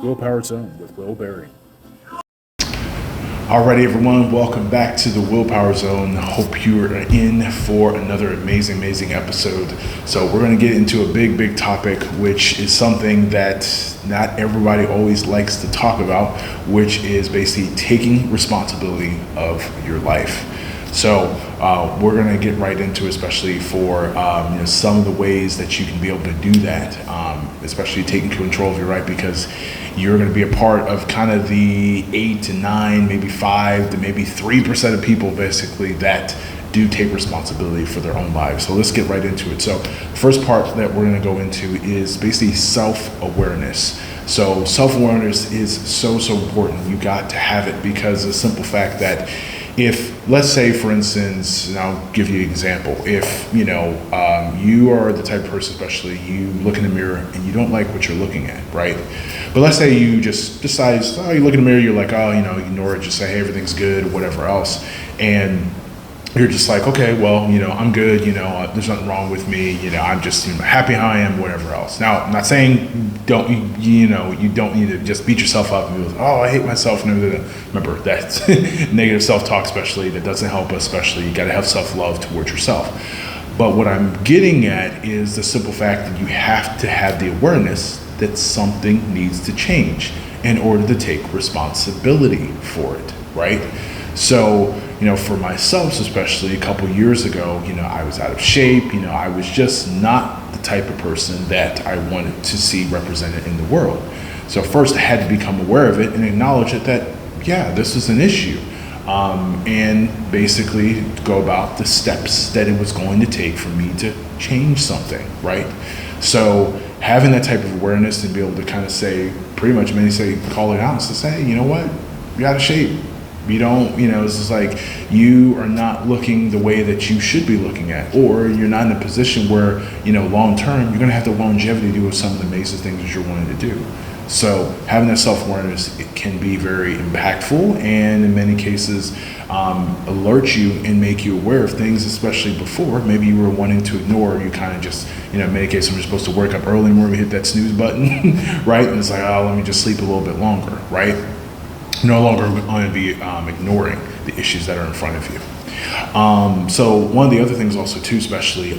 Willpower Zone with Will Berry. Alrighty, everyone, welcome back to the Willpower Zone. Hope you are in for another amazing episode. So we're going to get into a big topic, which is something that not everybody always likes to talk about, which is basically taking responsibility of your life. So we're going to get right into, especially for some of the ways that you can be able to do that, especially taking control of your life, because you're going to be a part of kind of the 8 to 9, maybe 5 to maybe 3% of people basically that do take responsibility for their own lives. So let's get right into it. So the first part that we're going to go into is basically self-awareness. So self-awareness is so important. You got to have it, because of the simple fact that if, let's say, for instance, and I'll give you an example, if you are the type of person, especially you look in the mirror and you don't like what you're looking at, right? But let's say you just decide, you look in the mirror, you're like, ignore it, just say, hey, everything's good, whatever else, and you're just like, okay, well, I'm good, there's nothing wrong with me, I'm just happy how I am, whatever else. Now, I'm not saying you don't need to just beat yourself up and be like, oh, I hate myself. Remember, that's negative self-talk, especially, that doesn't help us, especially. You got to have self-love towards yourself. But what I'm getting at is the simple fact that you have to have the awareness that something needs to change in order to take responsibility for it, right? So, for myself, especially a couple years ago, I was out of shape. I was just not the type of person that I wanted to see represented in the world. So first I had to become aware of it and acknowledge it that, yeah, this is an issue. And basically go about the steps that it was going to take for me to change something, right? So having that type of awareness and be able to kind of say, pretty much many say, call it out and say, hey, you know what, you're out of shape. You don't, it's just like you are not looking the way that you should be looking at, or you're not in a position where, long term, you're going to have the longevity to do some of the amazing things that you're wanting to do. So having that self-awareness, it can be very impactful, and in many cases alert you and make you aware of things, especially before maybe you were wanting to ignore. You kind of just, in many cases, when you're supposed to wake up early in the morning, hit that snooze button, right? And it's like, oh, let me just sleep a little bit longer, right? No longer going to be ignoring the issues that are in front of you. So one of the other things also too, especially,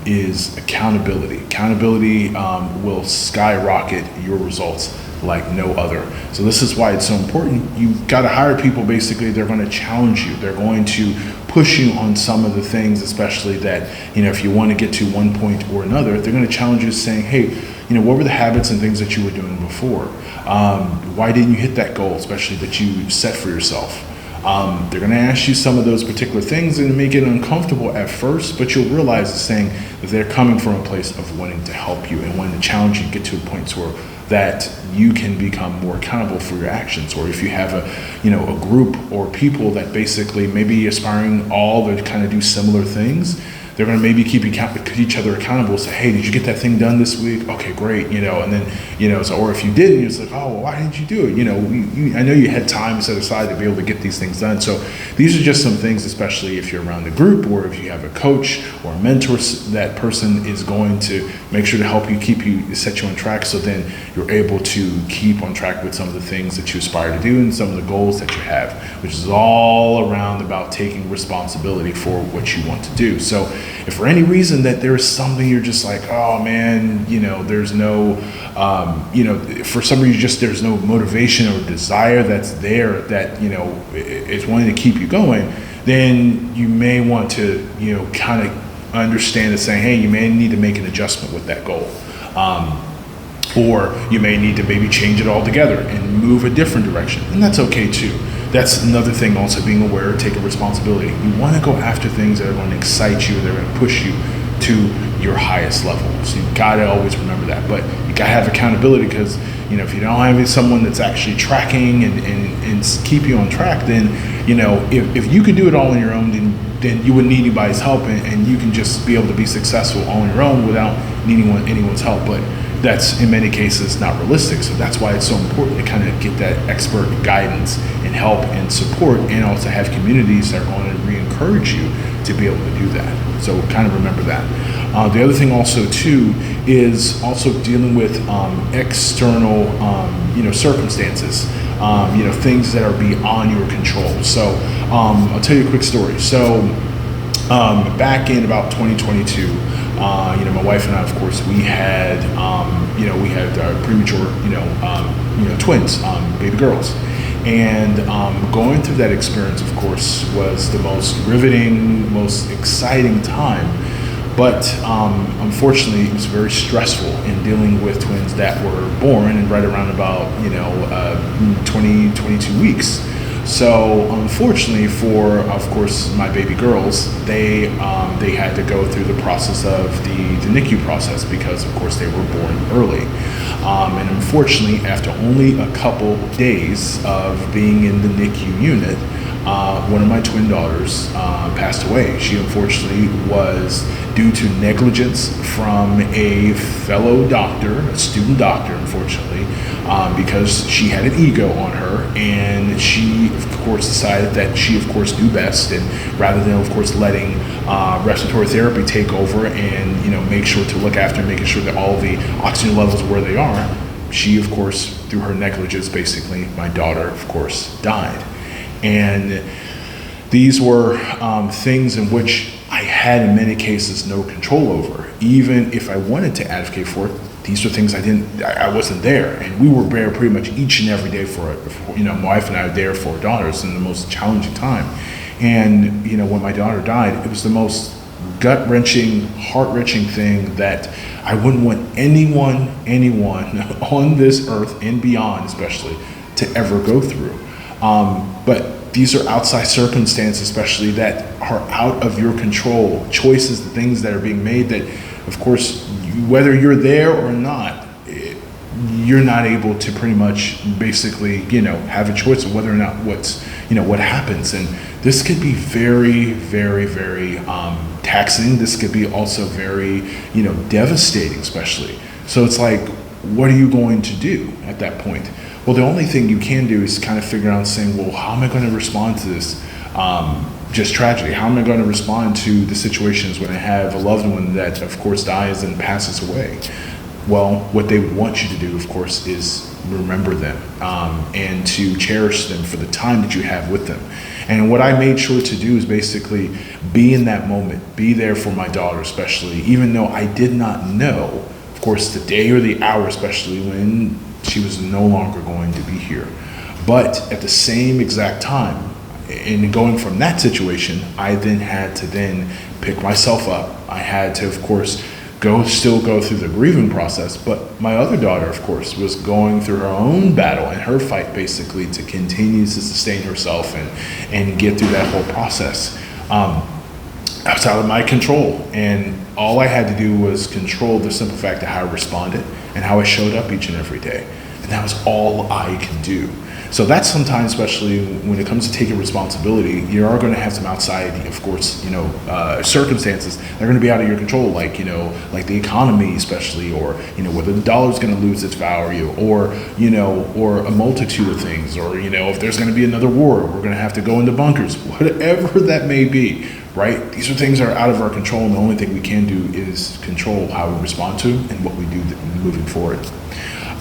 is accountability. Accountability will skyrocket your results like no other. So this is why it's so important. You've got to hire people, basically, they're going to challenge you. They're going to push you on some of the things, especially that, if you want to get to one point or another, they're going to challenge you saying, hey, what were the habits and things that you were doing before? Why didn't you hit that goal, especially that you set for yourself? They're going to ask you some of those particular things, and it may get uncomfortable at first, but you'll realize it's saying that they're coming from a place of wanting to help you and wanting to challenge you, get to a point where that you can become more accountable for your actions. Or if you have a group or people that basically maybe aspiring all to kind of do similar things, they're going to maybe keep each other accountable. Say, hey, did you get that thing done this week? Okay, great. And then, so, or if you didn't, it's like, oh, well, why didn't you do it? I know you had time set aside to be able to get these things done. So these are just some things, especially if you're around the group, or if you have a coach or a mentor, that person is going to make sure to help you, set you on track. So then you're able to keep on track with some of the things that you aspire to do and some of the goals that you have, which is all around about taking responsibility for what you want to do. So if for any reason that there is something you're just like, oh man, there's no, for some reason just there's no motivation or desire that's there that, is wanting to keep you going, then you may want to, kind of understand it, saying, hey, you may need to make an adjustment with that goal. Or you may need to maybe change it altogether and move a different direction. And that's okay too. That's another thing, also being aware, taking responsibility. You want to go after things that are going to excite you, that are going to push you to your highest level. So you got to always remember that. But you got to have accountability, because, if you don't have someone that's actually tracking and keep you on track, then, if you could do it all on your own, then you wouldn't need anybody's help, and you can just be able to be successful on your own without needing anyone's help. But that's in many cases not realistic. So that's why it's so important to kind of get that expert guidance and help and support, and also have communities that are going to re-encourage you to be able to do that. So kind of remember that. The other thing also too is also dealing with external circumstances, things that are beyond your control. So I'll tell you a quick story. So back in about 2022, my wife and I, of course, we had premature twins, baby girls. And going through that experience, of course, was the most riveting, most exciting time. But unfortunately, it was very stressful in dealing with twins that were born and right around about 22 weeks. So unfortunately for, of course, my baby girls, they had to go through the process of the NICU process because, of course, they were born early. And unfortunately, after only a couple days of being in the NICU unit, one of my twin daughters passed away. She unfortunately was due to negligence from a fellow doctor, a student doctor, unfortunately, because she had an ego on her, and she, of course, decided that she, of course, knew best, and rather than, of course, letting respiratory therapy take over and, make sure to look after, making sure that all the oxygen levels are where they are, she, of course, through her negligence, basically, my daughter, of course, died. And these were things in which I had, in many cases, no control over. Even if I wanted to advocate for it, these were things I wasn't there. And we were there pretty much each and every day for it. My wife and I were there for our daughters in the most challenging time. And, when my daughter died, it was the most gut-wrenching, heart-wrenching thing that I wouldn't want anyone on this earth and beyond, especially, to ever go through. But these are outside circumstances, especially, that are out of your control. Choices, the things that are being made that, of course, whether you're there or not, you're not able to pretty much basically, have a choice of whether or not what happens. And this could be very, very, very taxing. This could be also very, devastating, especially. So it's like, what are you going to do at that point? Well, the only thing you can do is kind of figure out saying, well, how am I going to respond to this just tragedy? How am I going to respond to the situations when I have a loved one that, of course, dies and passes away? Well, what they want you to do, of course, is remember them and to cherish them for the time that you have with them. And what I made sure to do is basically be in that moment, be there for my daughter, especially, even though I did not know, of course, the day or the hour, especially when she was no longer going to be here. But at the same exact time, in going from that situation, I then had to pick myself up. I had to, of course, still go through the grieving process, but my other daughter, of course, was going through her own battle and her fight, basically, to continue to sustain herself and get through that whole process. Outside of my control, and all I had to do was control the simple fact of how I responded and how I showed up each and every day, and that was all I could do. So that's sometimes, especially when it comes to taking responsibility, you are going to have some outside, of course, circumstances that are going to be out of your control, like the economy, especially, or whether the dollar is going to lose its value, or a multitude of things, or if there's going to be another war, we're going to have to go into bunkers, whatever that may be. Right? These are things that are out of our control, and the only thing we can do is control how we respond to and what we do moving forward.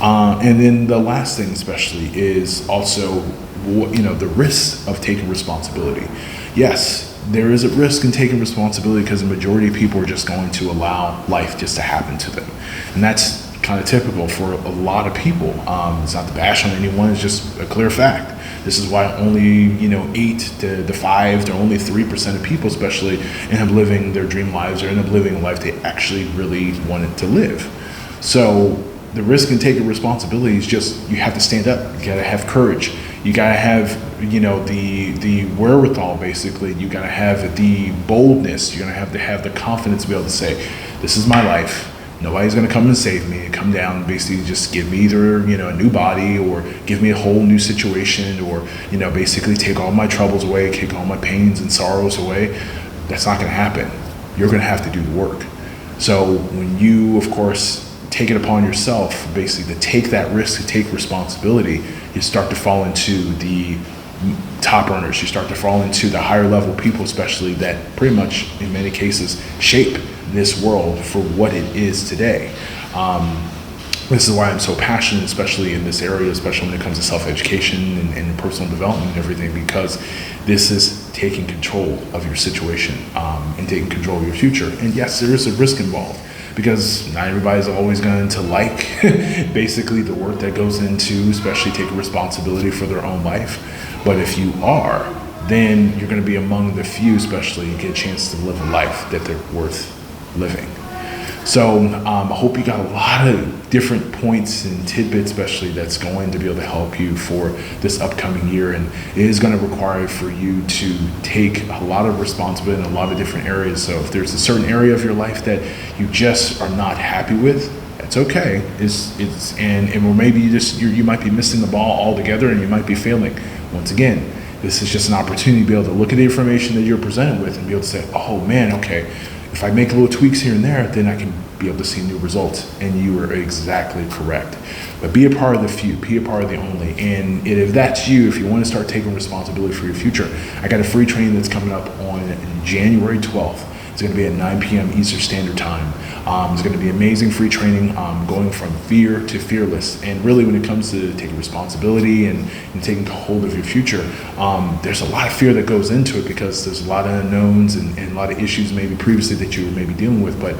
And then the last thing, especially, is also the risks of taking responsibility. Yes, there is a risk in taking responsibility because the majority of people are just going to allow life just to happen to them, and that's kind of typical for a lot of people. It's not to bash on anyone; it's just a clear fact. This is why only 8 to 5 to only 3% of people, especially, end up living their dream lives or end up living a life they actually really wanted to live. So the risk in taking responsibility is just, you have to stand up. You gotta have courage. You gotta have the wherewithal, basically. You gotta have the boldness. You're gonna have the confidence to be able to say, this is my life. Nobody's going to come and save me and come down and basically just give me either, a new body, or give me a whole new situation, or, basically take all my troubles away, take all my pains and sorrows away. That's not going to happen. You're going to have to do the work. So when you, of course, take it upon yourself, basically, to take that risk, to take responsibility, you start to fall into the top earners. You start to fall into the higher level people, especially, that pretty much, in many cases, shape this world for what it is today. This is why I'm so passionate, especially in this area, especially when it comes to self-education and personal development and everything, because this is taking control of your situation and taking control of your future. And yes, there is a risk involved, because not everybody's always going to like basically the work that goes into, especially taking responsibility for their own life. But if you are, then you're going to be among the few, especially, get a chance to live a life that they're worth living. So I hope you got a lot of different points and tidbits, especially, that's going to be able to help you for this upcoming year. And it is going to require for you to take a lot of responsibility in a lot of different areas. So if there's a certain area of your life that you just are not happy with, it's okay. Or maybe you might be missing the ball altogether, and you might be failing. Once again, this is just an opportunity to be able to look at the information that you're presented with and be able to say, oh man, okay, if I make little tweaks here and there, then I can be able to see new results. And you are exactly correct. But be a part of the few, be a part of the only. And if that's you, if you want to start taking responsibility for your future, I got a free training that's coming up on January 12th. It's going to be at 9 p.m. Eastern Standard Time. It's going to be amazing free training, going from fear to fearless. And really, when it comes to taking responsibility and taking hold of your future, there's a lot of fear that goes into it, because there's a lot of unknowns and a lot of issues maybe previously that you were maybe dealing with. But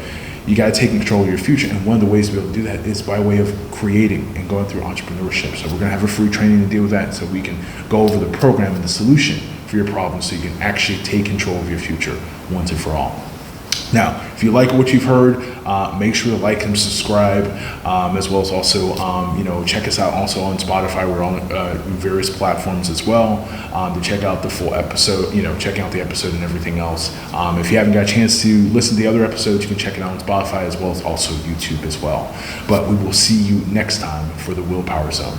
you got to take control of your future. And one of the ways to be able to do that is by way of creating and going through entrepreneurship. So we're going to have a free training to deal with that, so we can go over the program and the solution for your problem, so you can actually take control of your future once and for all. Now, if you like what you've heard, make sure to like and subscribe, as well as also, check us out also on Spotify. We're on various platforms as well, to check out the full episode, checking out the episode and everything else. If you haven't got a chance to listen to the other episodes, you can check it out on Spotify, as well as also YouTube as well. But we will see you next time for the Willpower Zone.